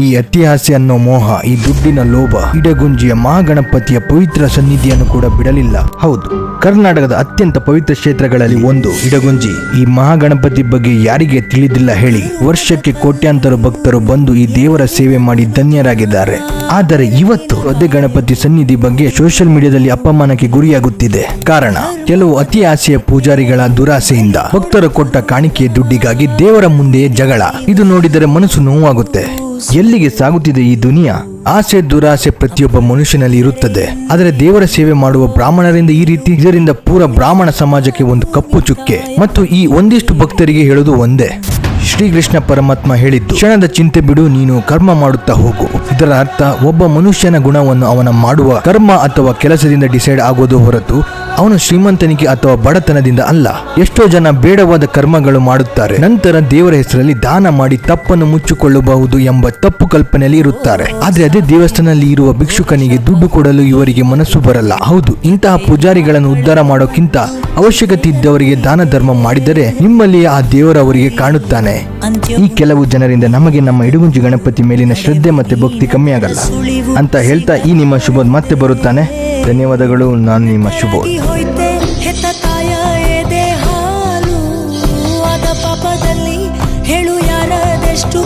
ಈ ಅತ್ಯಾಸೆ ಅನ್ನೋ ಮೋಹ, ಈ ದುಡ್ಡಿನ ಲೋಭ ಇಡಗುಂಜಿಯ ಮಹಾಗಣಪತಿಯ ಪವಿತ್ರ ಸನ್ನಿಧಿಯನ್ನು ಕೂಡ ಬಿಡಲಿಲ್ಲ. ಹೌದು, ಕರ್ನಾಟಕದ ಅತ್ಯಂತ ಪವಿತ್ರ ಕ್ಷೇತ್ರಗಳಲ್ಲಿ ಒಂದು ಇಡಗುಂಜಿ. ಈ ಮಹಾಗಣಪತಿ ಬಗ್ಗೆ ಯಾರಿಗೆ ತಿಳಿದಿಲ್ಲ ಹೇಳಿ? ವರ್ಷಕ್ಕೆ ಕೋಟ್ಯಾಂತರ ಭಕ್ತರು ಬಂದು ಈ ದೇವರ ಸೇವೆ ಮಾಡಿ ಧನ್ಯರಾಗಿದ್ದಾರೆ. ಆದರೆ ಇವತ್ತು ಅದೇ ಗಣಪತಿ ಸನ್ನಿಧಿ ಬಗ್ಗೆ ಸೋಷಿಯಲ್ ಮೀಡಿಯಾದಲ್ಲಿ ಅಪಮಾನಕ್ಕೆ ಗುರಿಯಾಗುತ್ತಿದೆ. ಕಾರಣ, ಕೆಲವು ಅತಿ ಆಸೆಯ ಪೂಜಾರಿಗಳ ದುರಾಸೆಯಿಂದ ಭಕ್ತರು ಕೊಟ್ಟ ಕಾಣಿಕೆ ದುಡ್ಡಿಗಾಗಿ ದೇವರ ಮುಂದೆಯೇ ಜಗಳ. ಇದು ನೋಡಿದರೆ ಮನಸ್ಸು ನೋವಾಗುತ್ತೆ. ಎಲ್ಲಿಗೆ ಸಾಗುತ್ತಿದೆ ಈ ದುನಿಯಾ? ಆಸೆ ದುರಾಸೆ ಪ್ರತಿಯೊಬ್ಬ ಮನುಷ್ಯನಲ್ಲಿ ಇರುತ್ತದೆ. ಆದರೆ ದೇವರ ಸೇವೆ ಮಾಡುವ ಬ್ರಾಹ್ಮಣರಿಂದ ಈ ರೀತಿ, ಇದರಿಂದ ಪೂರ ಬ್ರಾಹ್ಮಣ ಸಮಾಜಕ್ಕೆ ಒಂದು ಕಪ್ಪು ಚುಕ್ಕೆ. ಮತ್ತು ಈ ಒಂದಿಷ್ಟು ಭಕ್ತರಿಗೆ ಹೇಳುವುದು ಒಂದೇ, ಶ್ರೀಕೃಷ್ಣ ಪರಮಾತ್ಮ ಹೇಳಿದ್ದು, ಕ್ಷಣದ ಚಿಂತೆ ಬಿಡು, ನೀನು ಕರ್ಮ ಮಾಡುತ್ತಾ ಹೋಗು. ಇದರ ಅರ್ಥ, ಒಬ್ಬ ಮನುಷ್ಯನ ಗುಣವನ್ನು ಅವನ ಮಾಡುವ ಕರ್ಮ ಅಥವಾ ಕೆಲಸದಿಂದ ಡಿಸೈಡ್ ಆಗೋದು ಹೊರತು ಅವನು ಶ್ರೀಮಂತನಿಗೆ ಅಥವಾ ಬಡತನದಿಂದ ಅಲ್ಲ. ಎಷ್ಟೋ ಜನ ಬೇಡವಾದ ಕರ್ಮಗಳು ಮಾಡುತ್ತಾರೆ, ನಂತರ ದೇವರ ಹೆಸರಲ್ಲಿ ದಾನ ಮಾಡಿ ತಪ್ಪನ್ನು ಮುಚ್ಚಿಕೊಳ್ಳಬಹುದು ಎಂಬ ತಪ್ಪು ಕಲ್ಪನೆಯಲ್ಲಿ ಇರುತ್ತಾರೆ. ಆದ್ರೆ ಅದೇ ದೇವಸ್ಥಾನದಲ್ಲಿ ಇರುವ ಭಿಕ್ಷುಕನಿಗೆ ದುಡ್ಡು ಕೊಡಲು ಇವರಿಗೆ ಮನಸ್ಸು ಬರಲ್ಲ. ಹೌದು, ಇಂತಹ ಪೂಜಾರಿಗಳನ್ನು ಉದ್ಧಾರ ಮಾಡೋಕ್ಕಿಂತ ಅವಶ್ಯಕತೆ ಇದ್ದವರಿಗೆ ದಾನ ಧರ್ಮ ಮಾಡಿದರೆ ನಿಮ್ಮಲ್ಲಿಯೇ ಆ ದೇವರವರಿಗೆ ಕಾಣುತ್ತಾನೆ. ಈ ಕೆಲವು ಜನರಿಂದ ನಮಗೆ ನಮ್ಮ ಇಡಗುಂಜಿ ಗಣಪತಿ ಮೇಲಿನ ಶ್ರದ್ಧೆ ಮತ್ತೆ ಭಕ್ತಿ ಕಮ್ಮಿ ಆಗಲ್ಲ ಅಂತ ಹೇಳ್ತಾ ಈ ನಿಮ್ಮ ಶುಭೋದ್ ಮತ್ತೆ ಬರುತ್ತಾನೆ. ಧನ್ಯವಾದಗಳು. ನಾನು ನಿಮ್ಮ ಶುಭೋದ್. ಹೇಳು ಯಾರದೆಷ್ಟು